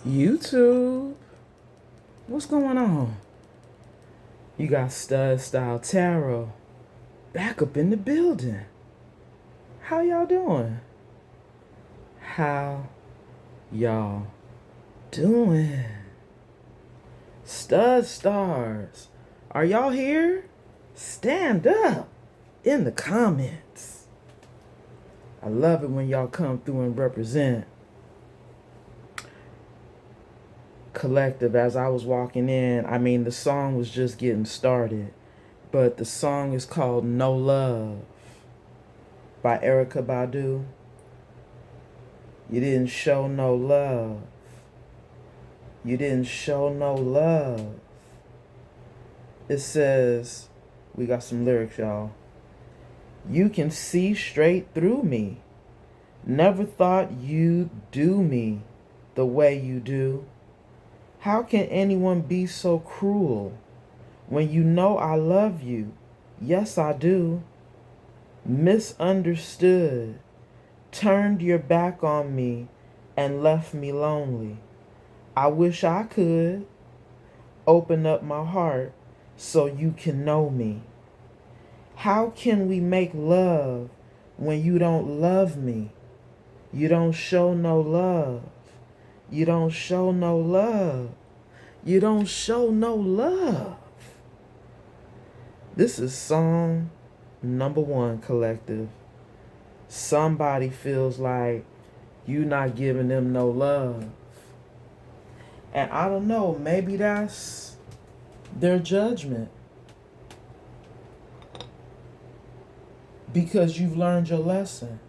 YouTube, what's going on? You got Stud Style Tarot back up in the building. How y'all doing? How y'all doing? Stud Stars, are y'all here? Stand up in the comments. I love it when y'all come through and represent. Collective, as I was walking in, I mean, the song was just getting started, but the song is called No Love by Erykah Badu. You didn't show no love. You didn't show no love. It says, we got some lyrics, y'all. You can see straight through me. Never thought you'd do me the way you do. How can anyone be so cruel when you know I love you? Yes, I do. Misunderstood, turned your back on me and left me lonely. I wish I could open up my heart so you can know me. How can we make love when you don't love me? You don't show no love. You don't show no love. You don't show no love. This is song number 1, Collective. Somebody feels like you not giving them no love. And I don't know, maybe that's their judgment. Because you've learned your lesson.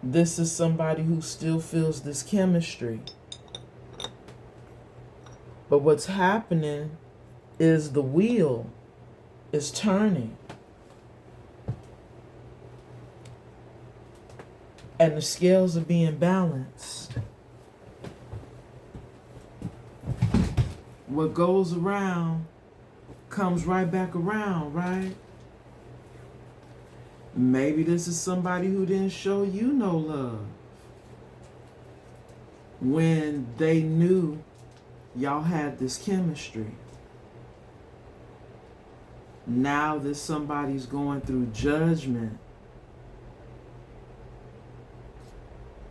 This is somebody who still feels this chemistry. But what's happening is the wheel is turning. And the scales are being balanced. What goes around comes right back around, right? Maybe this is somebody who didn't show you no love when they knew y'all had this chemistry. Now that somebody's going through judgment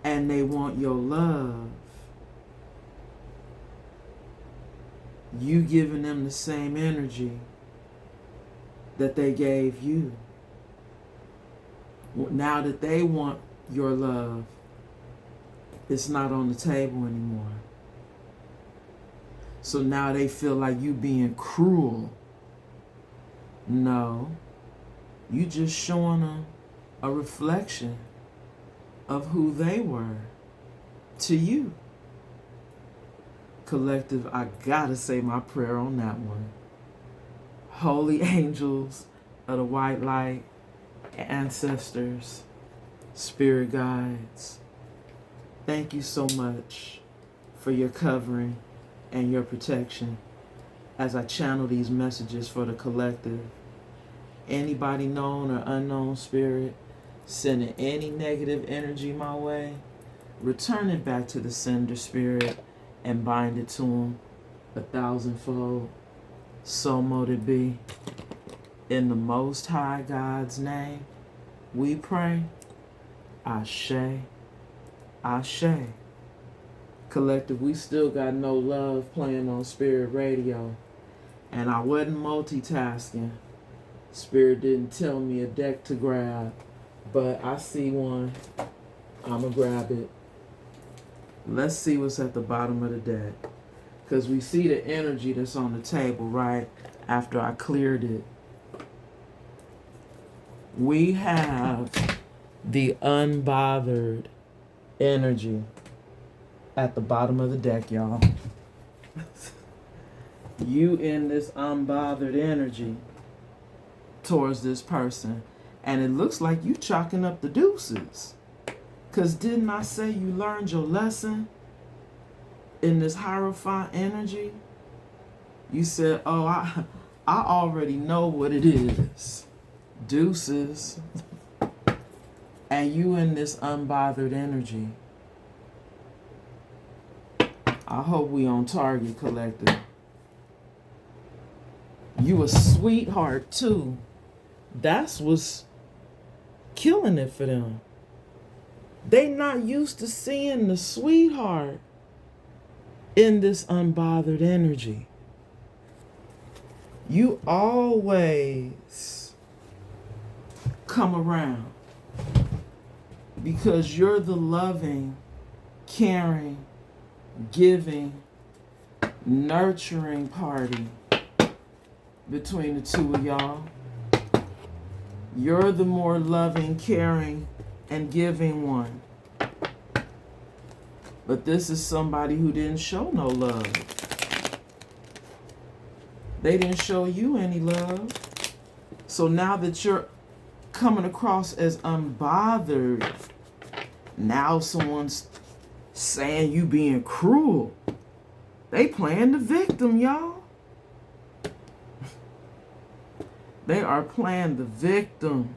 and they want your love, you giving them the same energy that they gave you. Now that they want your love, it's not on the table anymore. So now they feel like you being cruel. No, you just showing them a reflection of who they were to you. Collective, I gotta say my prayer on that one. Holy angels of the white light, ancestors, spirit guides, thank you so much for your covering and your protection as I channel these messages for the collective. Anybody known or unknown spirit sending any negative energy my way, return it back to the sender spirit and bind it to them 1,000-fold. So mote it be. In the Most High God's name, we pray. Ashe, Ashe. Collective, we still got No Love playing on Spirit Radio. And I wasn't multitasking. Spirit didn't tell me a deck to grab, but I see one. I'ma grab it. Let's see what's at the bottom of the deck. Because we see the energy that's on the table right after I cleared it. We have the unbothered energy. at the bottom of the deck, y'all. You in this unbothered energy towards this person. And it looks like you chalking up the deuces. Because didn't I say you learned your lesson in this Hierophant energy? You said, oh, I already know what it is. Deuces. And you in this unbothered energy. I hope we on target, collective. You a sweetheart too. That's what's killing it for them. They not used to seeing the sweetheart in this unbothered energy. You always come around because you're the loving, caring, giving, nurturing party between the two of y'all. You're the more loving, caring, and giving one. But this is somebody who didn't show no love. They didn't show you any love. So now that you're coming across as unbothered, now someone's saying you being cruel. They playing the victim, y'all. They are playing the victim.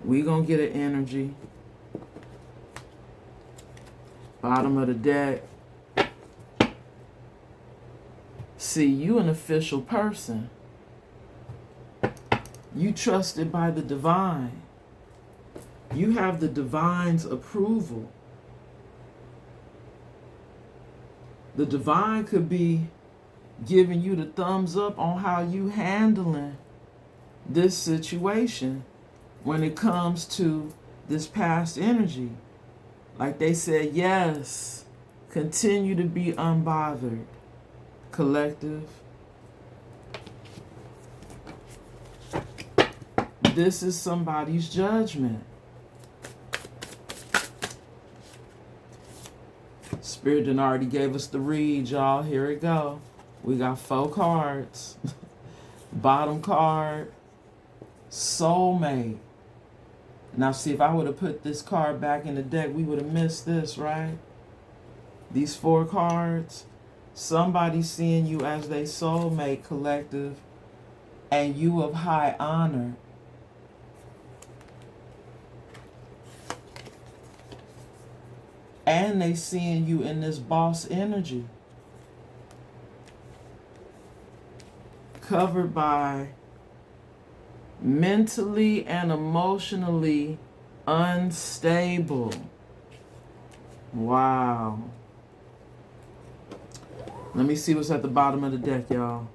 We gonna get an energy. Bottom of the deck. See, you an official person. You trusted by the divine. You have the divine's approval. The divine could be giving you the thumbs up on how you handling this situation when it comes to this past energy. Like they said, yes, continue to be unbothered, collective. This is somebody's judgment. Spirit done already gave us the read, y'all. Here it go. We got 4 cards. Bottom card, soulmate. Now see, if I would have put this card back in the deck, we would have missed this, right? These 4 cards. Somebody seeing you as their soulmate, collective, and you of high honor. And they seeing you in this boss energy. Covered by mentally and emotionally unstable. Wow. Let me see what's at the bottom of the deck, y'all.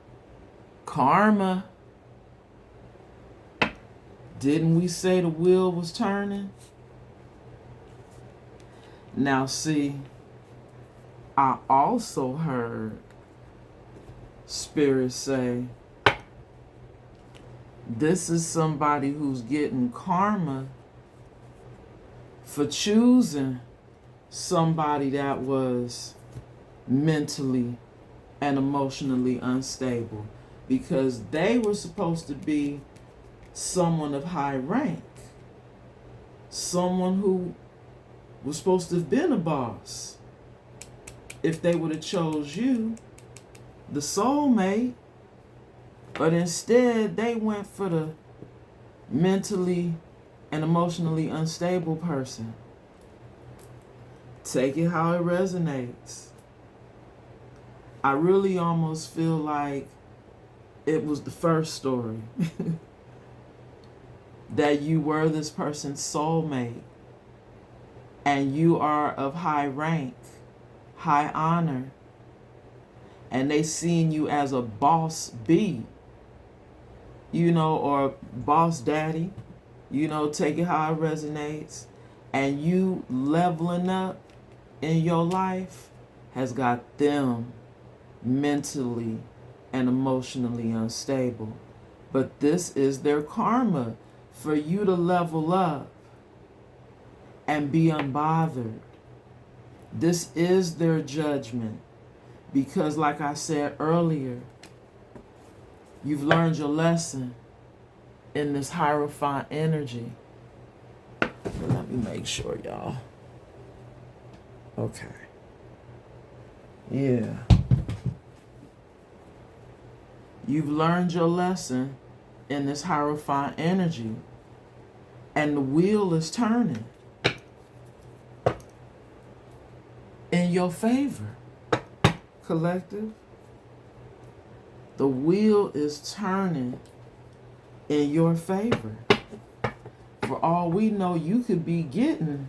Karma. Didn't we say the wheel was turning? Now see, I also heard Spirit say, this is somebody who's getting karma for choosing somebody that was mentally and emotionally unstable, because they were supposed to be someone of high rank, someone who was supposed to have been a boss. If they would have chose you, the soulmate, but instead they went for the mentally and emotionally unstable person. Take it how it resonates. I really almost feel like it was the first story. That you were this person's soulmate. And you are of high rank, high honor. And they seeing you as a boss B. You know, or boss daddy. You know, take it how it resonates. And you leveling up in your life has got them mentally and emotionally unstable. But this is their karma for you to level up and be unbothered. This is their judgment because, like I said earlier, you've learned your lesson in this Hierophant energy. Let me make sure, y'all. Okay. Yeah. You've learned your lesson in this Hierophant energy, and the wheel is turning in your favor, collective. The wheel is turning in your favor. For all we know, you could be getting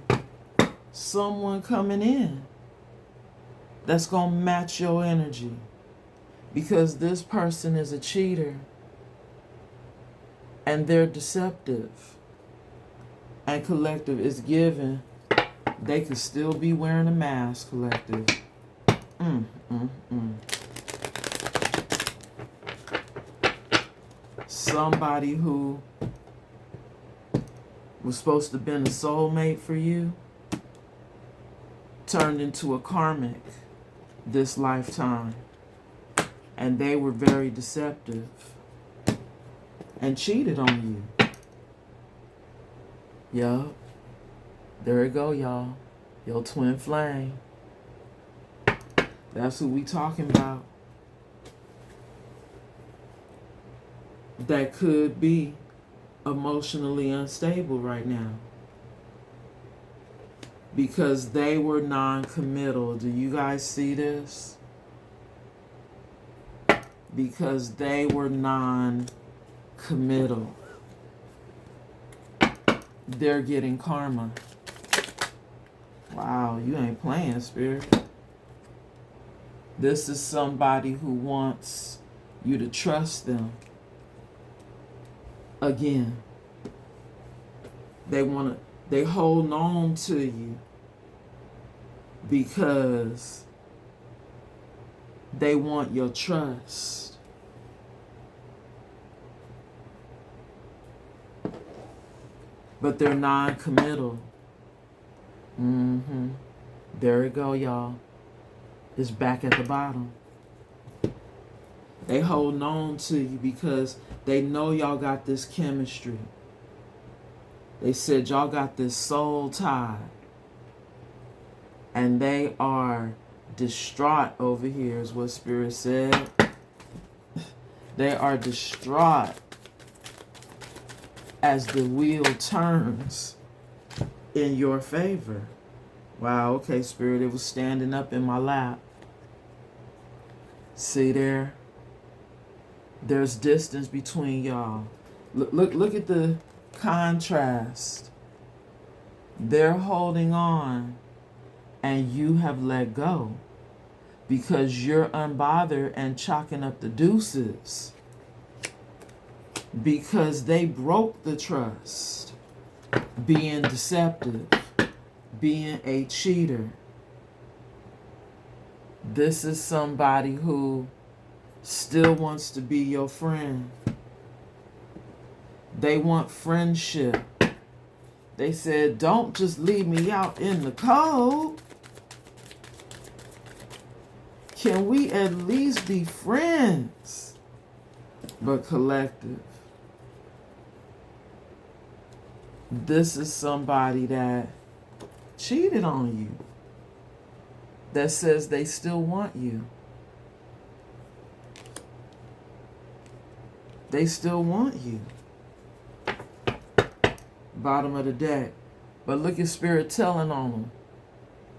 someone coming in that's going to match your energy, because this person is a cheater and they're deceptive. And collective is given. They could still be wearing a mask, collective. Somebody who was supposed to have been a soulmate for you turned into a karmic this lifetime. And they were very deceptive and cheated on you. Yup. There you go, y'all. Your twin flame. That's who we talking about. That could be emotionally unstable right now, because they were non-committal. Do you guys see this? Because they were non-committal. They're getting karma. Wow, you ain't playing, Spirit. This is somebody who wants you to trust them. Again, they hold on to you because they want your trust. But they're non-committal. There you go, y'all. It's back at the bottom. They holding on to you because they know y'all got this chemistry. They said y'all got this soul tie. And they are distraught over here, is what Spirit said. They are distraught as the wheel turns in your favor. Wow, okay, Spirit, it was standing up in my lap. See there? There's distance between y'all. Look at the contrast. They're holding on and you have let go because you're unbothered and chalking up the deuces because they broke the trust, being deceptive, being a cheater. This is somebody who still wants to be your friend. They want friendship. They said, don't just leave me out in the cold. Can we at least be friends? But collective. This is somebody that cheated on you. That says they still want you. They still want you. Bottom of the deck. But look at Spirit telling on them.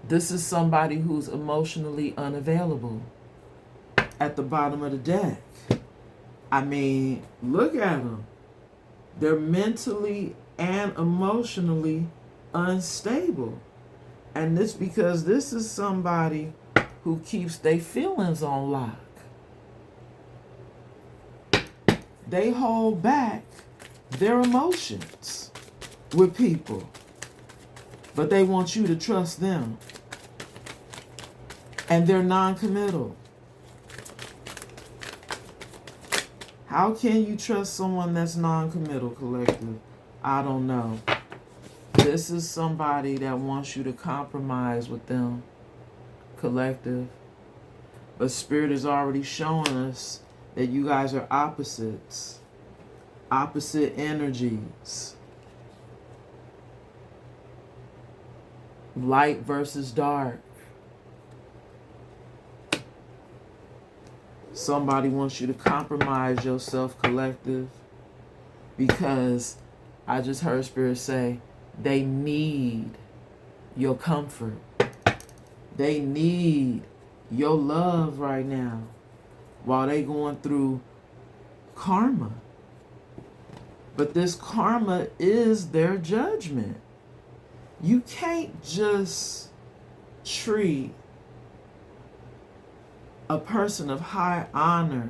This is somebody who's emotionally unavailable at the bottom of the deck. I mean, look at them. They're mentally and emotionally unstable. And this because this is somebody who keeps their feelings on lock. They hold back their emotions with people, but they want you to trust them. And they're non-committal. How can you trust someone that's non-committal, collective? I don't know. This is somebody that wants you to compromise with them, collective. But Spirit is already showing us that you guys are opposites, opposite energies. Light versus dark. Somebody wants you to compromise yourself, collective, because I just heard Spirit say they need your comfort. They need your love right now while they going through karma. But this karma is their judgment. You can't just treat a person of high honor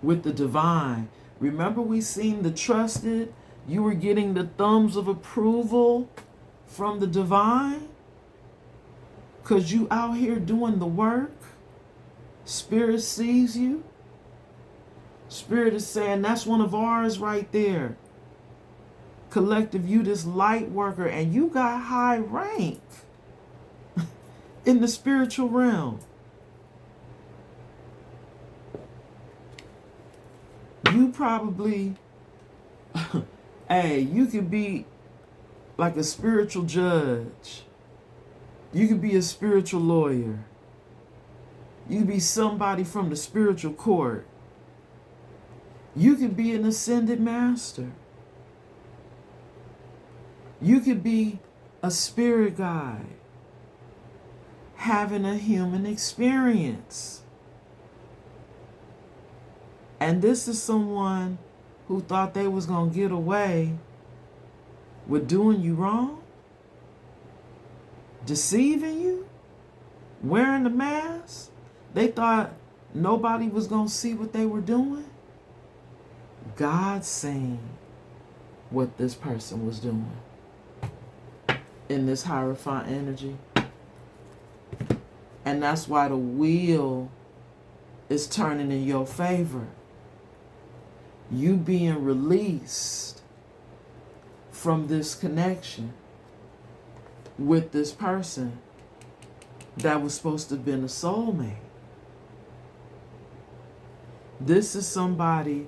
with the divine. Remember, we seen the trusted. You were getting the thumbs of approval from the divine because you out here doing the work. Spirit sees you. Spirit is saying, that's one of ours right there. Collective, you this light worker, and you got high rank in the spiritual realm. You probably, hey, you could be like a spiritual judge. You could be a spiritual lawyer. You could be somebody from the spiritual court. You could be an ascended master. You could be a spirit guide having a human experience. And this is someone who thought they was going to get away with doing you wrong, deceiving you, wearing the mask. They thought nobody was going to see what they were doing. God's saying what this person was doing in this Hierophant energy. And that's why the wheel is turning in your favor. You being released from this connection with this person that was supposed to have been a soulmate. This is somebody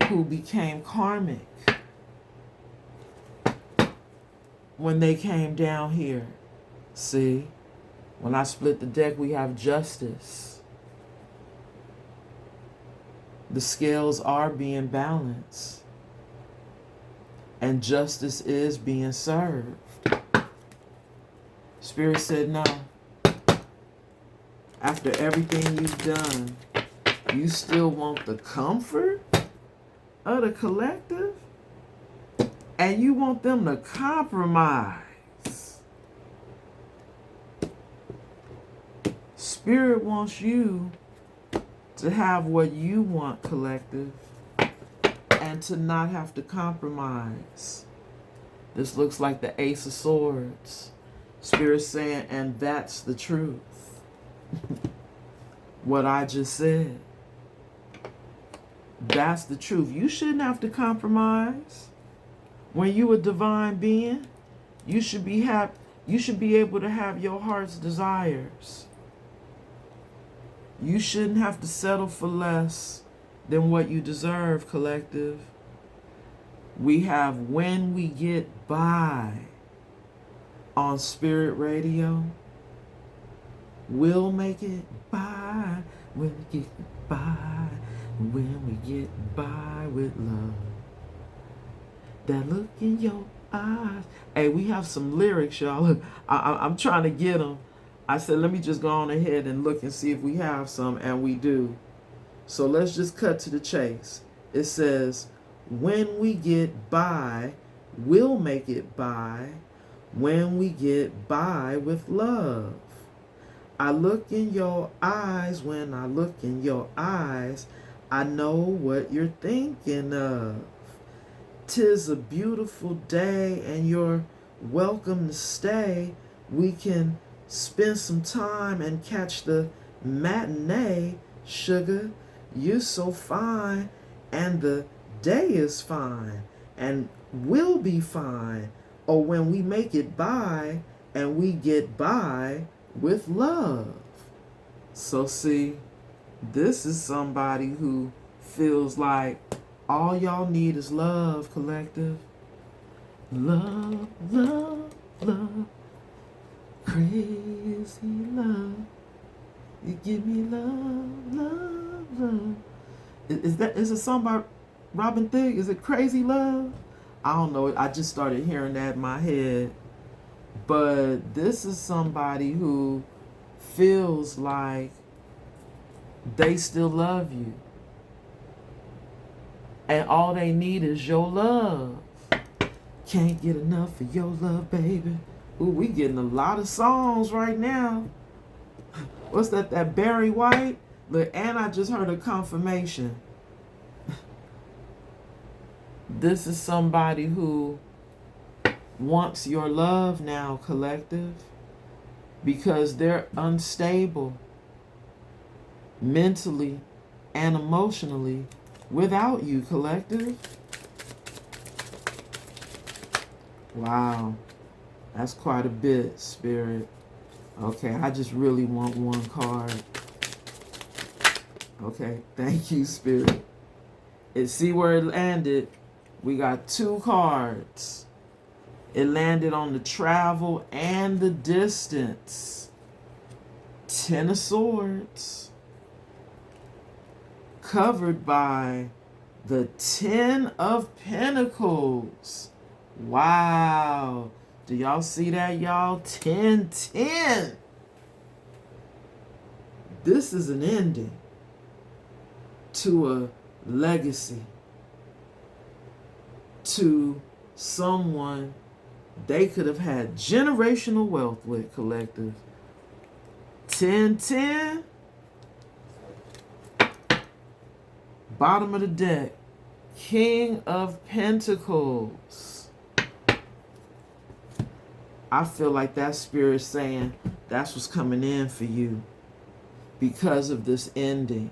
who became karmic when they came down here. See, when I split the deck, we have justice. The scales are being balanced, and justice is being served. Spirit said, no. After everything you've done, you still want the comfort of the collective? And you want them to compromise. Spirit wants you to have what you want, collective, and to not have to compromise. This looks like the Ace of Swords. Spirit saying, and that's the truth. What I just said. That's the truth. You shouldn't have to compromise. When you a divine being, you should be able to have your heart's desires. You shouldn't have to settle for less than what you deserve, collective. We have When We Get By on Spirit Radio. We'll make it by when we get by, when we get by with love. That look in your eyes. Hey, we have some lyrics, y'all. Look, I'm trying to get them. I said, let me just go on ahead and look and see if we have some, and we do. So let's just cut to the chase. It says, when we get by, we'll make it by, when we get by with love. I look in your eyes, when I look in your eyes, I know what you're thinking of. 'Tis a beautiful day and you're welcome to stay. We can spend some time and catch the matinee. Sugar, you're so fine and the day is fine. And will be fine, or when we make it by and we get by with love. So see, this is somebody who feels like all y'all need is love, collective. Love, love, love, crazy love. You give me love, love, love. Is it song by Robin Thicke? Is it Crazy Love? I don't know. I just started hearing that in my head. But this is somebody who feels like they still love you. And all they need is your love. Can't get enough of your love, baby. Ooh, we getting a lot of songs right now. What's that Barry White? Look, and I just heard a confirmation. This is somebody who wants your love now, collective, because they're unstable mentally and emotionally without you, collective. Wow, that's quite a bit, Spirit. Okay, I just really want one card. Okay, thank you, Spirit. And see where it landed. We got 2 cards. It landed on the travel and the distance. 10 of Swords. Covered by the 10 of Pentacles. Wow. Do y'all see that, y'all? 10, 10. This is an ending to a legacy, to someone they could have had generational wealth with, collective. 10, 10. Bottom of the deck, King of Pentacles. I feel like that spirit saying that's what's coming in for you because of this ending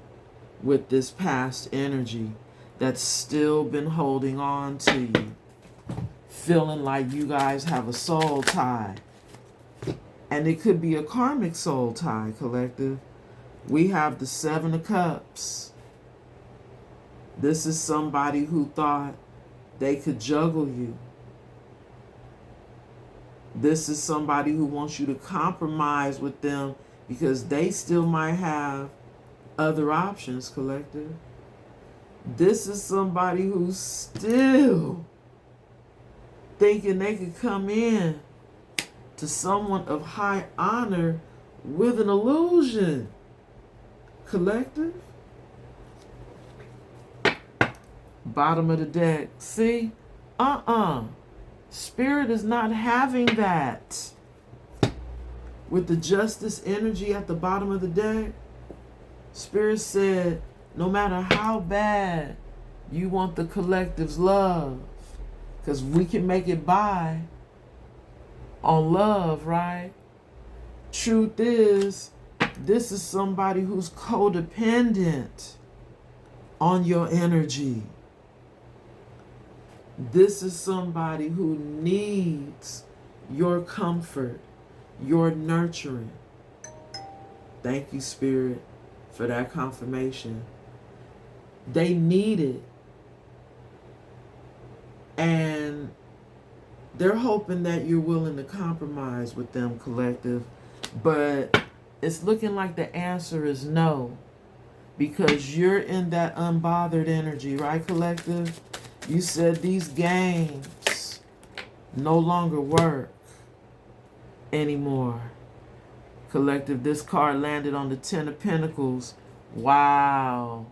with this past energy that's still been holding on to you, feeling like you guys have a soul tie. And it could be a karmic soul tie, collective. We have the 7 of Cups. This is somebody who thought they could juggle you. This is somebody who wants you to compromise with them because they still might have other options, collective. This is somebody who's still thinking they could come in to someone of high honor with an illusion, collective. Bottom of the deck. See? Spirit is not having that. With the Justice energy at the bottom of the deck, Spirit said, no matter how bad you want the collective's love, because we can make it by on love, right? Truth is, this is somebody who's codependent on your energy. This is somebody who needs your comfort, your nurturing. Thank you, Spirit, for that confirmation. They need it. And they're hoping that you're willing to compromise with them, collective. But it's looking like the answer is no. Because you're in that unbothered energy, right, collective? You said these games no longer work anymore. Collective, this card landed on the 10 of Pentacles. Wow.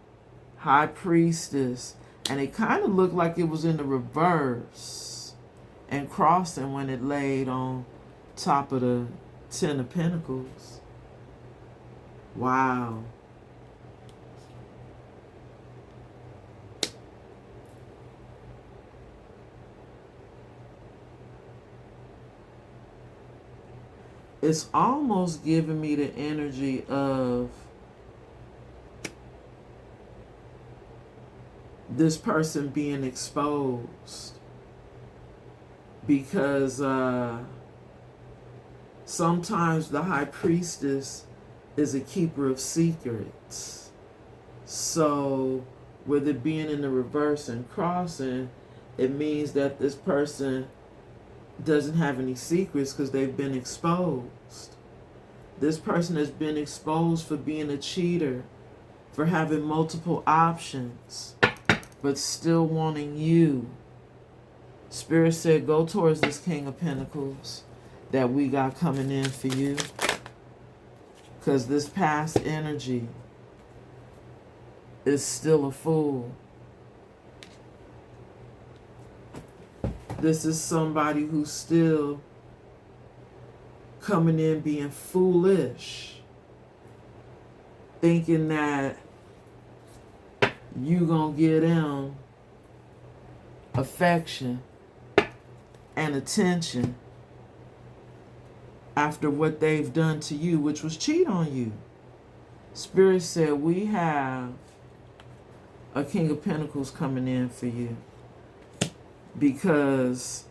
High Priestess. And it kind of looked like it was in the reverse and crossing when it laid on top of the 10 of Pentacles. Wow. It's almost giving me the energy of this person being exposed. because sometimes the high priestess is a keeper of secrets. So with it being in the reverse and crossing, it means that this person doesn't have any secrets because they've been exposed. This person has been exposed for being a cheater, for having multiple options, but still wanting you. Spirit said, go towards this King of Pentacles that we got coming in for you. Because this past energy is still a fool. This is somebody who's still coming in being foolish, thinking that you gonna give them affection and attention after what they've done to you, which was cheat on you. Spirit said, we have a King of Pentacles coming in for you, because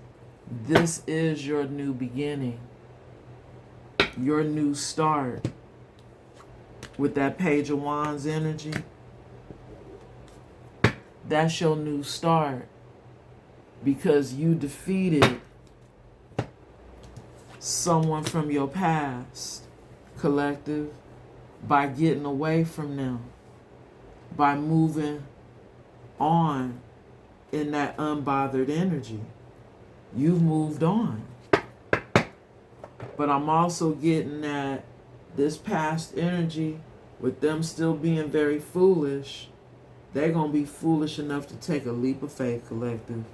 this is your new beginning, your new start. With that Page of Wands energy, that's your new start, because you defeated someone from your past, collective, by getting away from them, by moving on in that unbothered energy. You've moved on. But I'm also getting that this past energy, with them still being very foolish, they're going to be foolish enough to take a leap of faith, collective.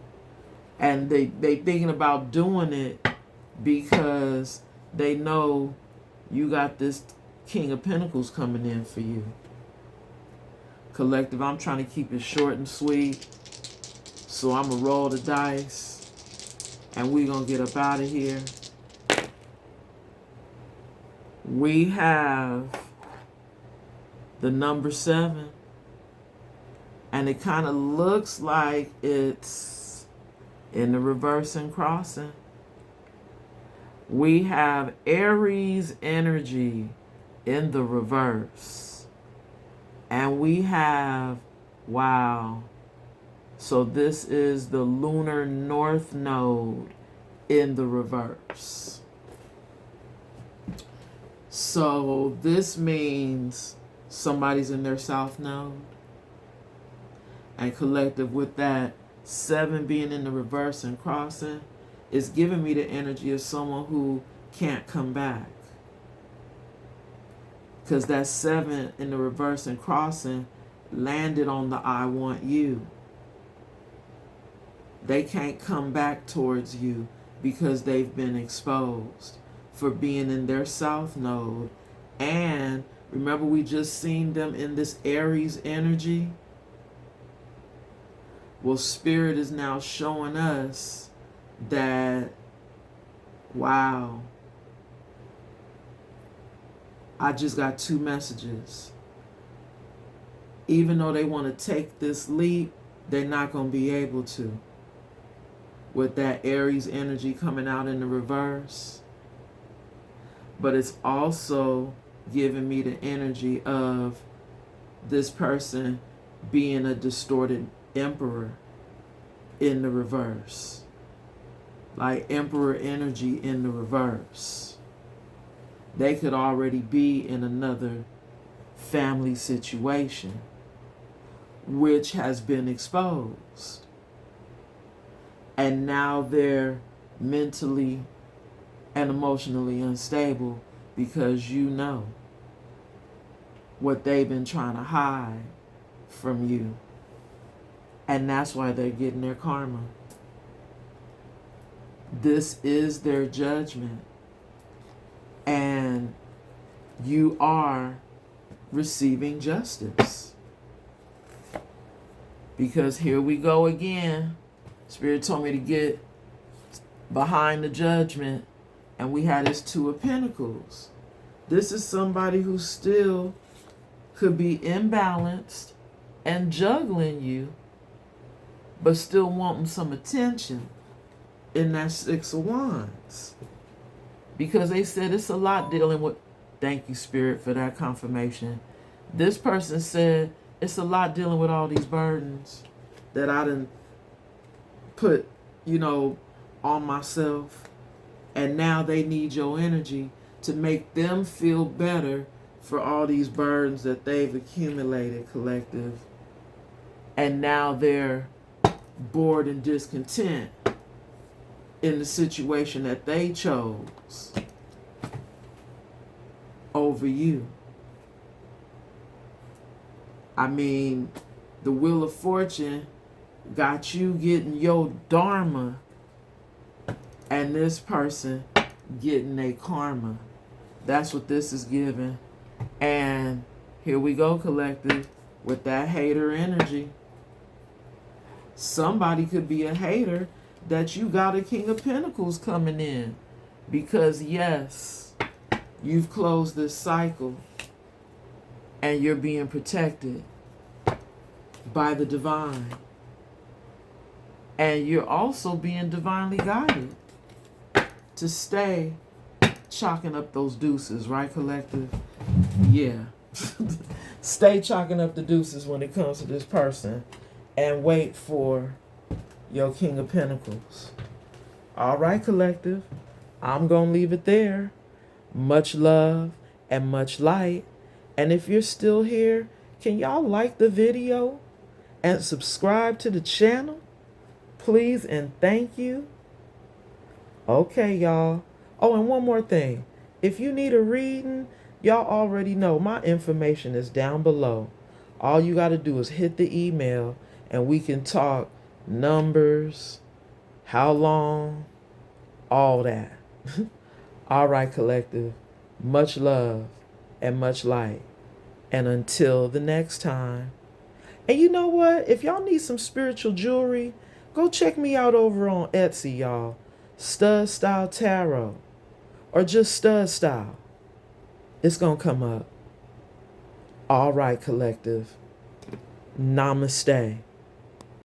And they thinking about doing it because they know you got this King of Pentacles coming in for you. Collective, I'm trying to keep it short and sweet. So I'm going to roll the dice. And we're going to get up out of here. We have the number 7. And it kind of looks like it's in the reverse and crossing. We have Aries energy in the reverse. And we have, wow. So this is the lunar north node in the reverse. So this means somebody's in their south node. And collective, with that 7 being in the reverse and crossing, is giving me the energy of someone who can't come back. Because that 7 in the reverse and crossing landed on the I want you. They can't come back towards you because they've been exposed for being in their south node. And remember, we just seen them in this Aries energy. Well, Spirit is now showing us that, wow, I just got 2 messages. Even though they want to take this leap, they're not going to be able to. With that Aries energy coming out in the reverse. But it's also giving me the energy of this person being a distorted Emperor in the reverse. Like Emperor energy in the reverse. They could already be in another family situation which has been exposed. And now they're mentally and emotionally unstable because you know what they've been trying to hide from you. And that's why they're getting their karma. This is their judgment. And you are receiving justice. Because here we go again. Spirit told me to get behind the judgment. And we had this 2 of Pentacles. This is somebody who still could be imbalanced and juggling you, but still wanting some attention. in that Six of Wands. Because they said it's a lot dealing with, thank you, Spirit, for that confirmation. This person said it's a lot dealing with all these burdens that I done put, on myself. And now they need your energy to make them feel better for all these burdens that they've accumulated, collective. And now they're bored and discontent in the situation that they chose over you. I mean, the Wheel of Fortune got you getting your dharma and this person getting a karma. That's what this is giving. And here we go, collective, with that hater energy. Somebody could be a hater that you got a King of Pentacles coming in. Because yes, you've closed this cycle and you're being protected by the divine. And you're also being divinely guided to stay chalking up those deuces, right, collective? Yeah. Stay chalking up the deuces when it comes to this person and wait for your King of Pentacles. All right, collective. I'm going to leave it there. Much love and much light. And if you're still here, can y'all like the video and subscribe to the channel? Please and thank you. Okay, y'all. Oh, and one more thing. If you need a reading, y'all already know my information is down below. All you got to do is hit the email and we can talk numbers, how long, all that. All right, collective. Much love and much light. And until the next time. And you know what? If y'all need some spiritual jewelry, go check me out over on Etsy, y'all. Stud Style Tarot. Or just Stud Style. It's going to come up. All right, collective. Namaste.